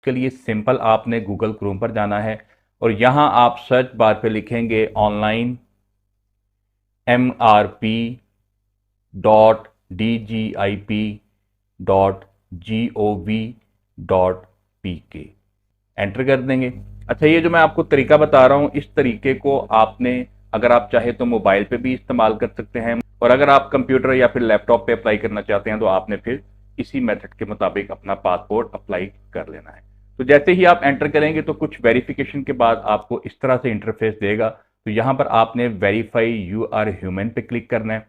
के लिए सिंपल आपने गूगल क्रोम पर जाना है और यहाँ आप सर्च बार पे लिखेंगे ऑनलाइन mrp.dgip.gov.pk एंटर कर देंगे। अच्छा, ये जो मैं आपको तरीका बता रहा हूँ, इस तरीके को आपने अगर आप चाहे तो मोबाइल पे भी इस्तेमाल कर सकते हैं, और अगर आप कंप्यूटर या फिर लैपटॉप पे अप्लाई करना चाहते हैं तो आपने फिर इसी मेथड के मुताबिक अपना पासपोर्ट अप्लाई कर लेना है। तो जैसे ही आप एंटर करेंगे तो कुछ वेरिफिकेशन के बाद आपको इस तरह से इंटरफेस देगा। तो यहाँ पर आपने वेरीफाई यू आर ह्यूमन पे क्लिक करना है।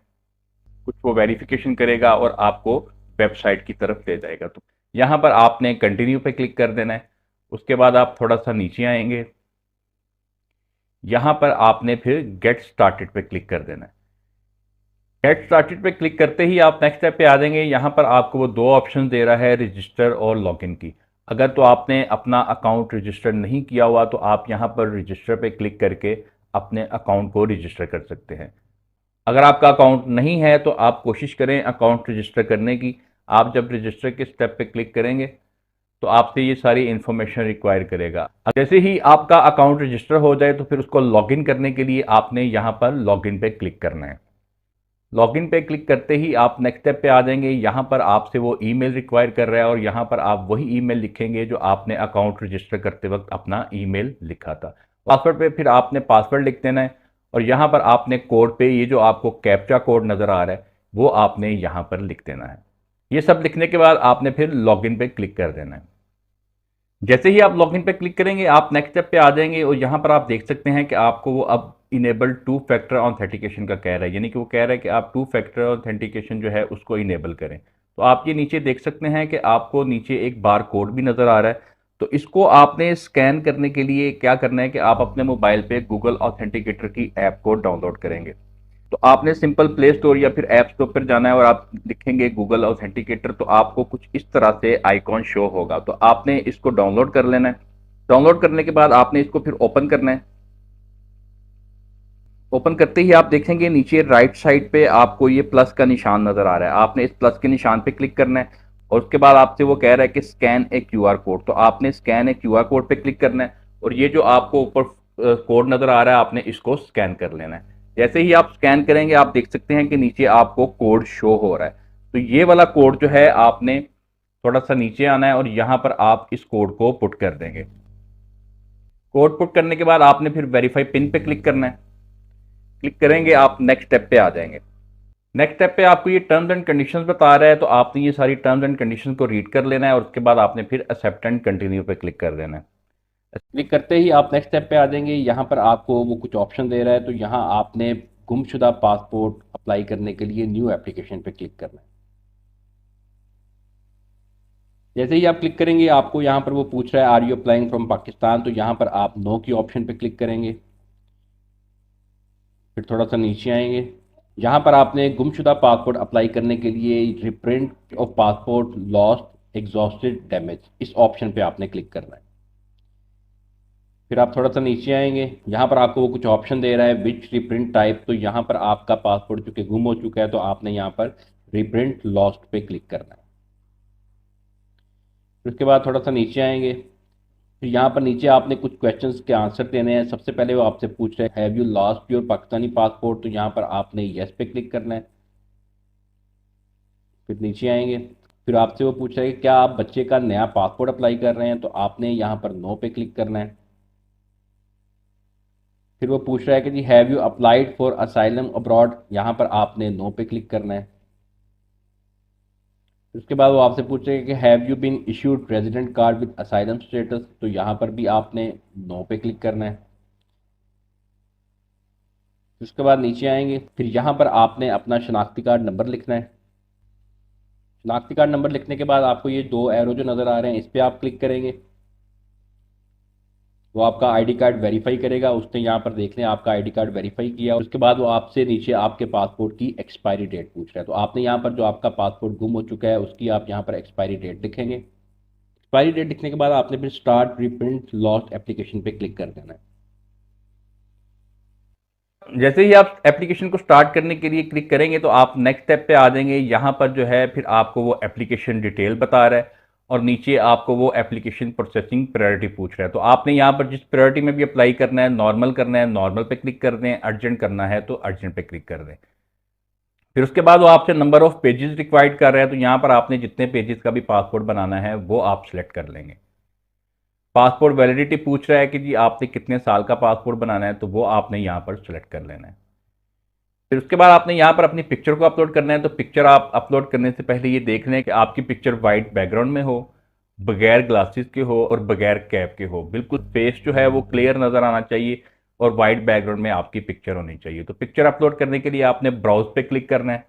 कुछ वो वेरिफिकेशन करेगा और आपको वेबसाइट की तरफ ले जाएगा। तो यहाँ पर आपने कंटिन्यू पे क्लिक कर देना है। उसके बाद आप थोड़ा सा नीचे आएंगे, यहाँ पर आपने फिर गेट स्टार्टेड पे क्लिक कर देना है। गेट स्टार्टेड पे क्लिक करते ही आप नेक्स्ट स्टेप पे आ जाएंगे। यहाँ पर आपको वो दो ऑप्शन दे रहा है, रजिस्टर और लॉगिन की। अगर तो आपने अपना अकाउंट रजिस्टर नहीं किया हुआ तो आप यहाँ पर रजिस्टर पे क्लिक करके अपने अकाउंट को रजिस्टर कर सकते हैं। अगर आपका अकाउंट नहीं है तो आप कोशिश करें अकाउंट रजिस्टर करने की। आप जब रजिस्टर के स्टेप पे क्लिक करेंगे तो आपसे ये सारी इन्फॉर्मेशन रिक्वायर करेगा। जैसे ही आपका अकाउंट रजिस्टर हो जाए तो फिर उसको लॉगिन करने के लिए आपने यहाँ पर लॉगिन पे क्लिक करना है। लॉगिन पे क्लिक करते ही आप नेक्स्ट स्टेप पे आ जाएंगे। यहाँ पर आपसे वो ईमेल रिक्वायर कर रहा है और यहाँ पर आप वही ईमेल लिखेंगे जो आपने अकाउंट रजिस्टर करते वक्त अपना ईमेल लिखा था। पासवर्ड पे फिर आपने पासवर्ड लिख देना है और यहाँ पर आपने कोड पे ये जो आपको कैप्चा कोड नज़र आ रहा है वो आपने यहाँ पर लिख देना है। ये सब लिखने के बाद आपने फिर लॉगिन पे क्लिक कर देना है। जैसे ही आप लॉगिन पे क्लिक करेंगे आप नेक्स्ट स्टेप पे आ जाएंगे और यहाँ पर आप देख सकते हैं कि आपको वो अब इनेबल टू फैक्टर ऑथेंटिकेशन का कह रहा है, यानी कि वो कह रहा है कि आप टू फैक्टर ऑथेंटिकेशन जो है उसको इनेबल करें। तो आप ये नीचे देख सकते हैं कि आपको नीचे एक बार कोड भी नज़र आ रहा है। तो इसको आपने स्कैन करने के लिए क्या करना है कि आप अपने मोबाइल पे गूगल ऑथेंटिकेटर की ऐप को डाउनलोड करेंगे। तो आपने सिंपल प्ले स्टोर या फिर ऐप स्टोर पर जाना है और आप लिखेंगे गूगल ऑथेंटिकेटर, तो आपको कुछ इस तरह से आइकॉन शो होगा। तो आपने इसको डाउनलोड कर लेना है। डाउनलोड करने के बाद आपने इसको फिर ओपन करना है। ओपन करते ही आप देखेंगे नीचे राइट साइड पे आपको ये प्लस का निशान नजर आ रहा है। आपने इस प्लस के निशान पे क्लिक करना है और उसके बाद आपसे वो कह रहा है कि स्कैन ए क्यूआर कोड। तो आपने स्कैन ए क्यूआर कोड पे क्लिक करना है और ये जो आपको ऊपर कोड नजर आ रहा है आपने इसको स्कैन कर लेना है। जैसे ही आप स्कैन करेंगे आप देख सकते हैं कि नीचे आपको कोड शो हो रहा है। तो ये वाला कोड जो है आपने थोड़ा सा नीचे आना है और यहां पर आप इस कोड को पुट कर देंगे। कोड पुट करने के बाद आपने फिर वेरीफाई पिन पे क्लिक करना है। क्लिक करेंगे आप नेक्स्ट स्टेप पे आ जाएंगे। नेक्स्ट स्टेप पे आपको ये टर्म्स एंड कंडीशंस बता रहा है, तो आपने ये सारी टर्म्स एंड कंडीशंस को रीड कर लेना है और उसके बाद आपने फिर एक्सेप्ट एंड कंटिन्यू पे क्लिक कर देना है। क्लिक करते ही आप नेक्स्ट स्टेप पे आ जाएंगे। यहाँ पर आपको वो कुछ ऑप्शन दे रहा है, तो यहाँ आपने गुमशुदा पासपोर्ट अप्लाई करने के लिए न्यू एप्लीकेशन पे क्लिक करना है। जैसे ही आप क्लिक करेंगे आपको यहाँ पर वो पूछ रहा है are you applying from Pakistan, तो यहाँ पर आप नो की ऑप्शन पे क्लिक करेंगे। फिर थोड़ा सा नीचे आएंगे, यहाँ पर आपने गुमशुदा पासपोर्ट अप्लाई करने के लिए reprint of passport lost exhausted damage, इस ऑप्शन पे आपने क्लिक करना है। फिर आप थोड़ा सा नीचे आएंगे, यहाँ पर आपको वो कुछ ऑप्शन दे रहा है विच रिप्रिंट टाइप, तो यहाँ पर आपका पासपोर्ट चूंकि गुम हो चुका है तो आपने यहाँ पर रिप्रिंट लॉस्ट पे क्लिक करना है। फिर उसके बाद थोड़ा सा नीचे आएंगे, फिर यहाँ पर नीचे आपने कुछ क्वेश्चंस के आंसर देने हैं। सबसे पहले वो आपसे पूछ रहे हैं have you lost your Pakistani passport, तो यहाँ पर आपने येस पे क्लिक करना है। फिर नीचे आएंगे, फिर आपसे वो पूछ रहा है कि क्या आप बच्चे का नया पासपोर्ट अप्लाई कर रहे हैं, तो आपने यहाँ पर नो पे क्लिक करना है। फिर वो पूछ रहा है कि जी have you applied for asylum abroad, यहाँ पर आपने नो पे क्लिक करना है। उसके बाद वो आपसे पूछ रहे हैं कि have you been issued resident card with asylum status, तो यहाँ पर भी आपने नो पे क्लिक करना है। उसके बाद नीचे आएंगे, फिर यहाँ पर आपने अपना शनाख्ती कार्ड नंबर लिखना है। शनाख्ती कार्ड नंबर लिखने के बाद आपको ये दो एरो जो नज़र आ रहे हैं इस पर आप क्लिक करेंगे। वो आपका आईडी कार्ड वेरीफाई करेगा। उसने यहाँ पर देख लें आपका आईडी कार्ड वेरीफाई किया, उसके बाद वो आपसे नीचे आपके पासपोर्ट की एक्सपायरी डेट पूछ रहा है। तो आपने यहाँ पर जो आपका पासपोर्ट गुम हो चुका है उसकी आप यहाँ पर एक्सपायरी डेट लिखेंगे। एक्सपायरी डेट लिखने के बाद आपने फिर स्टार्ट रिप्रिंट लॉस्ट एप्लीकेशन पे क्लिक कर देना है। जैसे ही आप एप्लीकेशन को स्टार्ट करने के लिए क्लिक करेंगे तो आप नेक्स्ट स्टेप पे आ जाएंगे। यहाँ पर जो है फिर आपको वो एप्लीकेशन डिटेल बता रहा है और नीचे आपको वो एप्लीकेशन प्रोसेसिंग प्रायोरिटी पूछ रहा है। तो आपने यहाँ पर जिस प्रायोरिटी में भी अप्लाई करना है, नॉर्मल पे क्लिक कर दें, अर्जेंट करना है तो अर्जेंट पे क्लिक कर दें। फिर उसके बाद वो आपसे नंबर ऑफ पेजेस रिक्वायर्ड कर रहा है, तो यहाँ पर आपने जितने पेजेस का भी पासपोर्ट बनाना है वो आप सिलेक्ट कर लेंगे। पासपोर्ट वैलिडिटी पूछ रहा है कि जी आपने कितने साल का पासपोर्ट बनाना है, तो वो आपने यहाँ पर सिलेक्ट कर लेना है। फिर उसके बाद आपने यहाँ पर अपनी पिक्चर को अपलोड करना है। तो पिक्चर आप अपलोड करने से पहले ये देख लें कि आपकी पिक्चर वाइट बैकग्राउंड में हो, बगैर ग्लासेस के हो और बगैर कैप के हो। बिल्कुल फेस जो है वो क्लियर नज़र आना चाहिए और वाइट बैकग्राउंड में आपकी पिक्चर होनी चाहिए। तो पिक्चर अपलोड करने के लिए आपने ब्राउज पे क्लिक करना है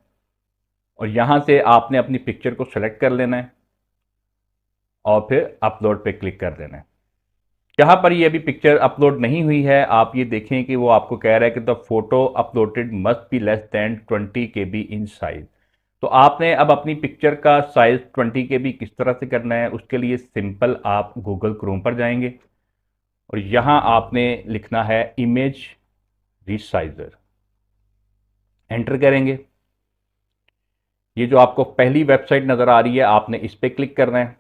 और यहाँ से आपने अपनी पिक्चर को सेलेक्ट कर लेना है और फिर अपलोड पे क्लिक कर देना है। जहाँ पर ये अभी पिक्चर अपलोड नहीं हुई है, आप ये देखें कि वो आपको कह रहा है कि the photo uploaded must be less than 20 KB in size. तो आपने अब अपनी पिक्चर का साइज 20 KB किस तरह से करना है, उसके लिए सिंपल आप गूगल क्रोम पर जाएंगे और यहाँ आपने लिखना है इमेज रिसाइजर, एंटर करेंगे। ये जो आपको पहली वेबसाइट नज़र आ रही है, आपने इस पर क्लिक करना है।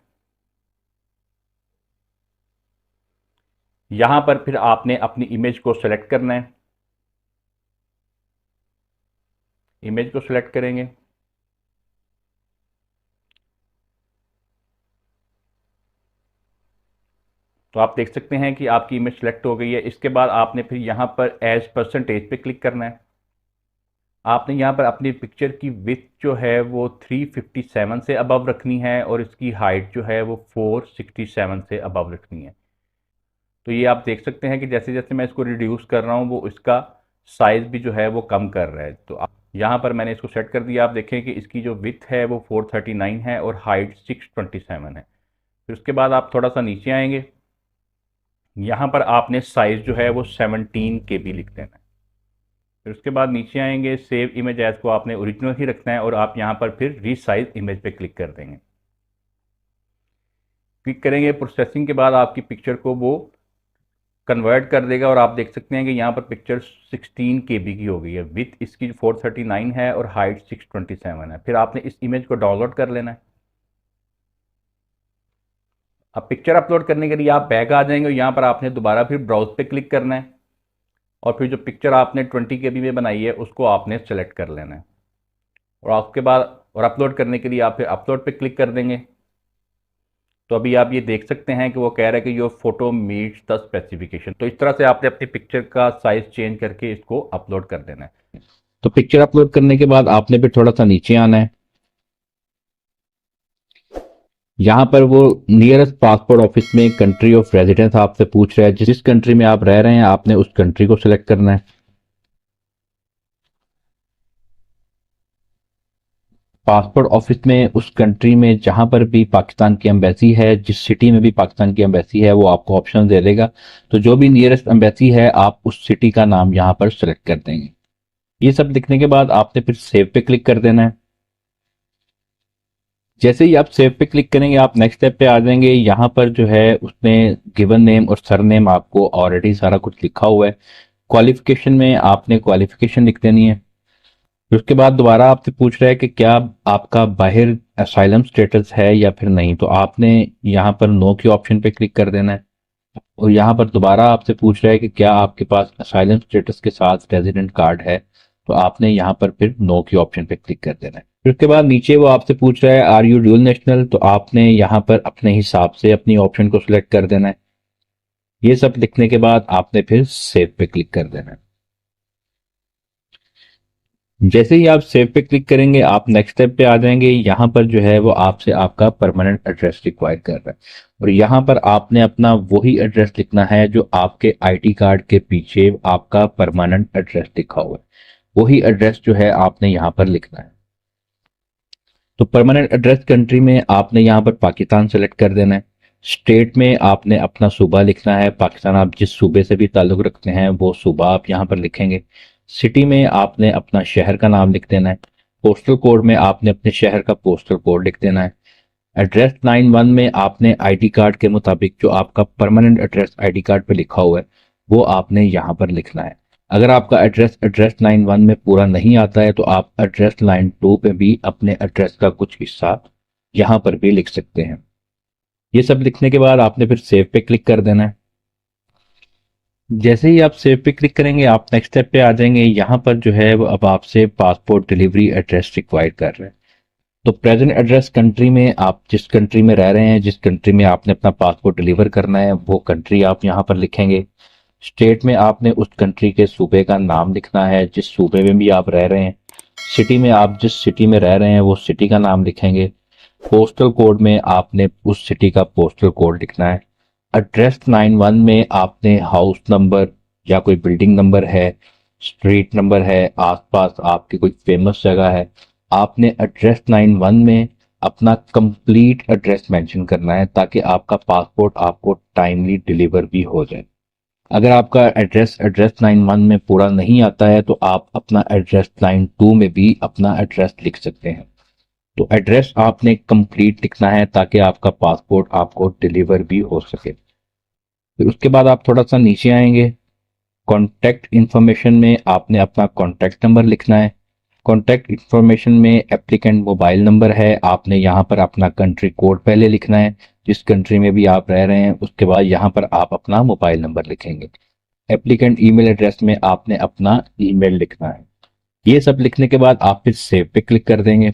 यहाँ पर फिर आपने अपनी इमेज को सेलेक्ट करना है, इमेज को सेलेक्ट करेंगे। तो आप देख सकते हैं कि आपकी इमेज सेलेक्ट हो गई है। इसके बाद आपने फिर यहाँ पर एज परसेंटेज पे क्लिक करना है। आपने यहाँ पर अपनी पिक्चर की विड्थ जो है वो 357 से अबव रखनी है और इसकी हाइट जो है वो 467 से अबव रखनी है। तो ये आप देख सकते हैं कि जैसे जैसे मैं इसको रिड्यूस कर रहा हूँ वो इसका साइज़ भी जो है वो कम कर रहा है। तो यहाँ पर मैंने इसको सेट कर दिया। आप देखें कि इसकी जो विड्थ है वो 439 है और हाइट 627 है। फिर उसके बाद आप थोड़ा सा नीचे आएंगे, यहाँ पर आपने साइज़ जो है वो 17 KB लिख देना है। फिर उसके बाद नीचे आएंगे, सेव इमेज एज को आपने ओरिजिनल ही रखना है और आप यहाँ पर फिर रीसाइज इमेज पे क्लिक कर देंगे। क्लिक करेंगे, प्रोसेसिंग के बाद आपकी पिक्चर को वो कन्वर्ट कर देगा और आप देख सकते हैं कि यहाँ पर पिक्चर 16 KB की हो गई है। विथ इसकी 439 है और हाइट 627 है। फिर आपने इस इमेज को डाउनलोड कर लेना है। अब पिक्चर अपलोड करने के लिए आप बैक आ जाएंगे और यहाँ पर आपने दोबारा फिर ब्राउज पे क्लिक करना है और फिर जो पिक्चर आपने 20 KB में बनाई है उसको आपने सेलेक्ट कर लेना है और उसके बाद और अपलोड करने के लिए आप फिर अपलोड पे क्लिक कर देंगे। तो अभी आप ये देख सकते हैं कि वो कह रहा है कि your photo meets the specification. तो इस तरह से आपने अपनी पिक्चर का साइज चेंज करके इसको अपलोड कर देना है। तो पिक्चर अपलोड करने के बाद आपने फिर थोड़ा सा नीचे आना है। यहाँ पर वो नियरेस्ट पासपोर्ट ऑफिस में कंट्री ऑफ रेजिडेंस आपसे पूछ रहा है। जिस कंट्री में आप रह रहे हैं आपने उस कंट्री को सिलेक्ट करना है। पासपोर्ट ऑफिस में उस कंट्री में जहां पर भी पाकिस्तान की एम्बेसी है, जिस सिटी में भी पाकिस्तान की एम्बेसी है, वो आपको ऑप्शन दे देगा। तो जो भी नियरेस्ट एम्बेसी है आप उस सिटी का नाम यहाँ पर सेलेक्ट कर देंगे। ये सब लिखने के बाद आपने फिर सेव पे क्लिक कर देना है। जैसे ही आप सेव पे क्लिक करेंगे आप नेक्स्ट स्टेप पे आ जाएंगे। यहाँ पर जो है उसने गिवन नेम और सर नेम आपको ऑलरेडी सारा कुछ लिखा हुआ है। क्वालिफिकेशन में आपने क्वालिफिकेशन लिख देनी है। फिर उसके बाद दोबारा आपसे पूछ रहा है कि क्या आपका बाहर असाइलम स्टेटस है या फिर नहीं। तो आपने यहाँ पर नो के ऑप्शन पे क्लिक कर देना है और यहाँ पर दोबारा आपसे पूछ रहा है कि क्या आपके पास असाइलम स्टेटस के साथ रेजिडेंट कार्ड है। तो आपने यहाँ पर फिर नो के ऑप्शन पे क्लिक कर देना है। फिर उसके बाद नीचे वो आपसे पूछ रहा है आर यू ड्यूल नेशनल। तो आपने यहाँ पर अपने हिसाब से अपनी ऑप्शन को सिलेक्ट कर देना है। ये सब लिखने के बाद आपने फिर सेव पे क्लिक कर देना है। जैसे ही आप सेव पे क्लिक करेंगे आप नेक्स्ट स्टेप पे आ जाएंगे। यहाँ पर जो है वो आपसे आपका परमानेंट एड्रेस रिक्वायर कर रहा है और यहाँ पर आपने अपना वही एड्रेस लिखना है जो आपके आईडी कार्ड के पीछे आपका परमानेंट एड्रेस लिखा हुआ है। वही एड्रेस जो है आपने यहाँ पर लिखना है। तो परमानेंट एड्रेस कंट्री में आपने यहाँ पर पाकिस्तान सेलेक्ट कर देना है। स्टेट में आपने अपना सूबा लिखना है। पाकिस्तान आप जिस सूबे से भी ताल्लुक रखते हैं वो सूबा आप यहाँ पर लिखेंगे। सिटी में आपने अपना शहर का नाम लिख देना है। पोस्टल कोड में आपने अपने शहर का पोस्टल कोड लिख देना है। एड्रेस लाइन 1 में आपने आईडी कार्ड के मुताबिक जो आपका परमानेंट एड्रेस आईडी कार्ड पे लिखा हुआ है वो आपने यहाँ पर लिखना है। अगर आपका एड्रेस लाइन 1 में पूरा नहीं आता है तो आप एड्रेस लाइन 2 पे भी अपने एड्रेस का कुछ हिस्सा यहाँ पर भी लिख सकते हैं। ये सब लिखने के बाद आपने फिर सेव पे क्लिक कर देना है। जैसे ही आप सेव पे क्लिक करेंगे आप नेक्स्ट स्टेप पे आ जाएंगे। यहाँ पर जो है वो अब आपसे पासपोर्ट डिलीवरी एड्रेस रिक्वायर कर रहे हैं। तो प्रेजेंट एड्रेस कंट्री में आप जिस कंट्री में रह रहे हैं, जिस कंट्री में आपने अपना पासपोर्ट डिलीवर करना है, वो कंट्री आप यहाँ पर लिखेंगे। स्टेट में आपने उस कंट्री के सूबे का नाम लिखना है जिस सूबे में भी आप रह रहे हैं। सिटी में आप जिस सिटी में रह रहे हैं वो सिटी का नाम लिखेंगे। पोस्टल कोड में आपने उस सिटी का पोस्टल कोड लिखना है। एड्रेस 91 में आपने हाउस नंबर या कोई बिल्डिंग नंबर है, स्ट्रीट नंबर है, आसपास आपकी कोई फेमस जगह है, आपने एड्रेस 91 में अपना कंप्लीट एड्रेस मेंशन करना है ताकि आपका पासपोर्ट आपको टाइमली डिलीवर भी हो जाए। अगर आपका एड्रेस 91 में पूरा नहीं आता है तो आप अपना एड्रेस 92 में भी अपना एड्रेस लिख सकते हैं। तो एड्रेस आपने कंप्लीट लिखना है ताकि आपका पासपोर्ट आपको डिलीवर भी हो सके। फिर उसके बाद आप थोड़ा सा नीचे आएंगे। कॉन्टैक्ट इन्फॉर्मेशन में आपने अपना कॉन्टैक्ट नंबर लिखना है। कॉन्टैक्ट इन्फॉर्मेशन में एप्लीकेंट मोबाइल नंबर है, आपने यहाँ पर अपना कंट्री कोड पहले लिखना है जिस कंट्री में भी आप रह रहे हैं। उसके बाद यहाँ पर आप अपना मोबाइल नंबर लिखेंगे। एप्लीकेंट ईमेल एड्रेस में आपने अपना ईमेल लिखना है। ये सब लिखने के बाद आप फिर सेव पे क्लिक कर देंगे।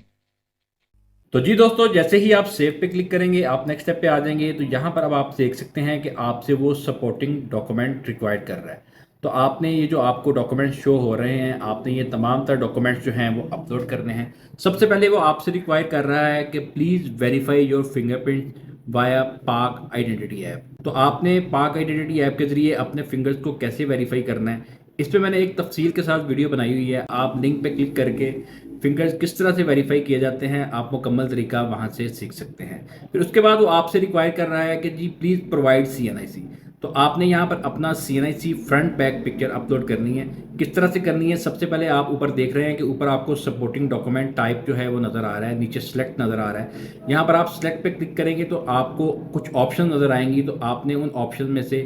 तो जी दोस्तों, जैसे ही आप सेव पे क्लिक करेंगे आप नेक्स्ट स्टेप पे आ जाएंगे। तो यहाँ पर अब आप देख सकते हैं कि आपसे वो सपोर्टिंग डॉक्यूमेंट रिक्वायर्ड कर रहा है। तो आपने ये जो आपको डॉक्यूमेंट शो हो रहे हैं, आपने ये तमाम तरह डॉक्यूमेंट्स जो हैं वो अपलोड करने हैं। सबसे पहले वो आपसे रिक्वायर कर रहा है कि please verify your fingerprint via पाक आइडेंटिटी ऐप। तो आपने पाक आइडेंटिटी ऐप के ज़रिए अपने फिंगर्स को कैसे वेरीफाई करना है, इस पे मैंने एक तफसील के साथ वीडियो बनाई हुई है। आप लिंक पे क्लिक करके फिंगर्स किस तरह से वेरीफाई किए जाते हैं आप मुकम्मल तरीका वहाँ से सीख सकते हैं। फिर उसके बाद वो आपसे रिक्वायर कर रहा है कि जी प्लीज़ प्रोवाइड CNIC। तो आपने यहाँ पर अपना CNIC front back picture upload करनी है। किस तरह से करनी है, सबसे पहले आप ऊपर देख रहे हैं कि ऊपर आपको सपोर्टिंग डॉक्यूमेंट टाइप जो है वो नज़र आ रहा है, नीचे सेलेक्ट नज़र आ रहा है। यहाँ पर आप सेलेक्ट पे क्लिक करेंगे तो आपको कुछ ऑप्शन नज़र आएंगी। तो आपने उन ऑप्शन में से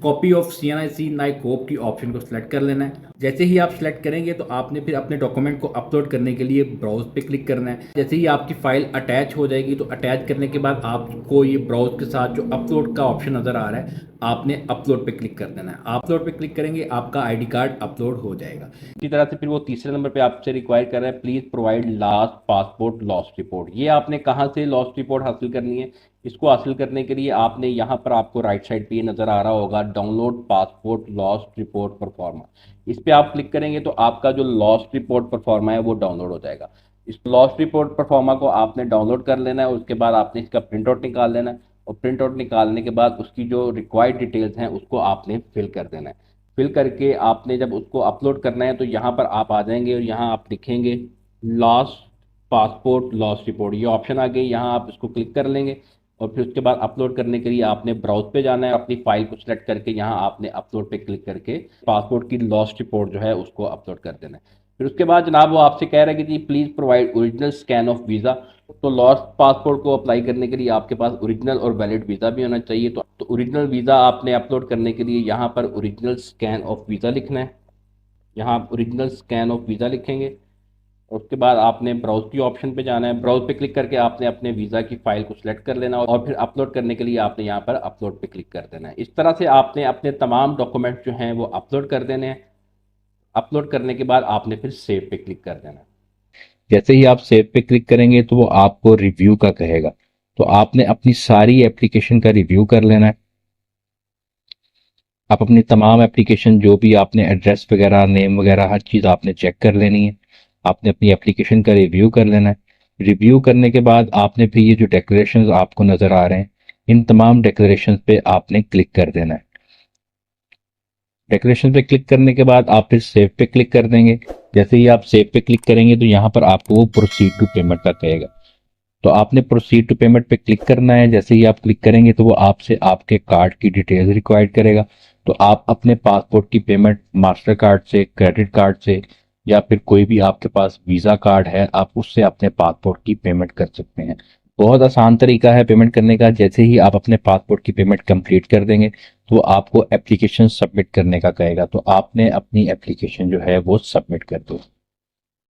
कॉपी ऑफ CNIC नाइकोप की ऑप्शन को सिलेक्ट कर लेना है। जैसे ही आप सिलेक्ट करेंगे तो आपने फिर अपने डॉक्यूमेंट को अपलोड करने के लिए ब्राउज पे क्लिक करना है। जैसे ही आपकी फाइल अटैच हो जाएगी तो अटैच करने के बाद आपको ये ब्राउज के साथ जो अपलोड का ऑप्शन नज़र आ रहा है आपने अपलोड पे क्लिक कर देना है। अपलोड पे क्लिक करेंगे आपका ID कार्ड अपलोड हो जाएगा। इसी तरह से फिर वो तीसरे नंबर पे आपसे रिक्वायर कर रहा है please provide last passport lost report. ये आपने कहाँ से लॉस्ट रिपोर्ट हासिल करनी है? इसको हासिल करने के लिए आपने यहाँ पर आपको राइट साइड पे ये नज़र आ रहा होगा download passport lost report pro forma. इस पे आप क्लिक करेंगे तो आपका जो लॉस्ट रिपोर्ट परफॉर्मा है वो डाउनलोड हो जाएगा। इस लॉस्ट रिपोर्ट परफॉर्मा को आपने डाउनलोड कर लेना है। उसके बाद आपने इसका प्रिंट आउट निकाल लेना है और प्रिंट आउट निकालने के बाद उसकी जो रिक्वायर्ड डिटेल्स हैं उसको आपने फिल कर देना है। फिल करके आपने जब उसको अपलोड करना है तो यहाँ पर आप आ जाएंगे और यहाँ आप लिखेंगे लास्ट पासपोर्ट लॉस्ट रिपोर्ट। ये ऑप्शन आ गई, यहाँ आप इसको क्लिक कर लेंगे और फिर उसके बाद अपलोड करने के लिए आपने ब्राउज पे जाना है। अपनी फाइल को सिलेक्ट करके यहाँ आपने अपलोड पे क्लिक करके पासपोर्ट की लॉस्ट रिपोर्ट जो है उसको अपलोड कर देना है। फिर उसके बाद जनाब वो आपसे कह रहा है कि जी please provide original scan of visa. तो लॉस्ट पासपोर्ट को अप्लाई करने के लिए आपके पास ओरिजिनल और वैलिड वीज़ा भी होना चाहिए। तो ओरिजिनल वीज़ा आपने अपलोड करने के लिए यहाँ पर ओरिजिनल स्कैन ऑफ वीज़ा लिखना है। यहाँ आप ओरिजिनल स्कैन ऑफ वीज़ा लिखेंगे और उसके बाद आपने ब्राउज की ऑप्शन पे जाना है। ब्राउज पे क्लिक करके आपने अपने वीज़ा की फाइल को सिलेक्ट कर लेना और फिर अपलोड करने के लिए आपने यहाँ पर अपलोड पे क्लिक कर देना है। इस तरह से आपने अपने तमाम डॉक्यूमेंट जो हैं वो अपलोड कर देने हैं। अपलोड करने के बाद आपने फिर सेव पे क्लिक कर देना है। जैसे ही आप सेव पे क्लिक करेंगे तो वो आपको रिव्यू का कहेगा। तो आपने अपनी सारी एप्लीकेशन का रिव्यू कर लेना है। आप अपनी तमाम एप्लीकेशन जो भी आपने एड्रेस वगैरह नेम वगैरह हर चीज़ आपने चेक कर लेनी है। आपने अपनी एप्लीकेशन का रिव्यू कर लेना है। रिव्यू करने के बाद आपने फिर ये जो डेक्लेरेशंस आपको नज़र आ रहे हैं इन तमाम डेक्लेरेशंस पे आपने क्लिक कर देना है। डेकोरेशन पे क्लिक करने के बाद आप फिर सेव पे क्लिक कर देंगे। जैसे ही आप सेव पे क्लिक करेंगे तो यहाँ पर आपको वो प्रोसीड टू पेमेंट का कहेगा। तो आपने प्रोसीड टू पेमेंट पे क्लिक करना है। जैसे ही आप क्लिक करेंगे तो वो आपसे आपके कार्ड की डिटेल्स रिक्वायर्ड करेगा। तो आप अपने पासपोर्ट की पेमेंट मास्टर कार्ड से, क्रेडिट कार्ड से या फिर कोई भी आपके पास वीज़ा कार्ड है आप उससे अपने पासपोर्ट की पेमेंट कर सकते हैं। बहुत आसान तरीका है पेमेंट करने का। जैसे ही आप अपने पासपोर्ट की पेमेंट कंप्लीट कर देंगे तो वो आपको एप्लीकेशन सबमिट करने का कहेगा। तो आपने अपनी एप्लीकेशन जो है वो सबमिट कर दो।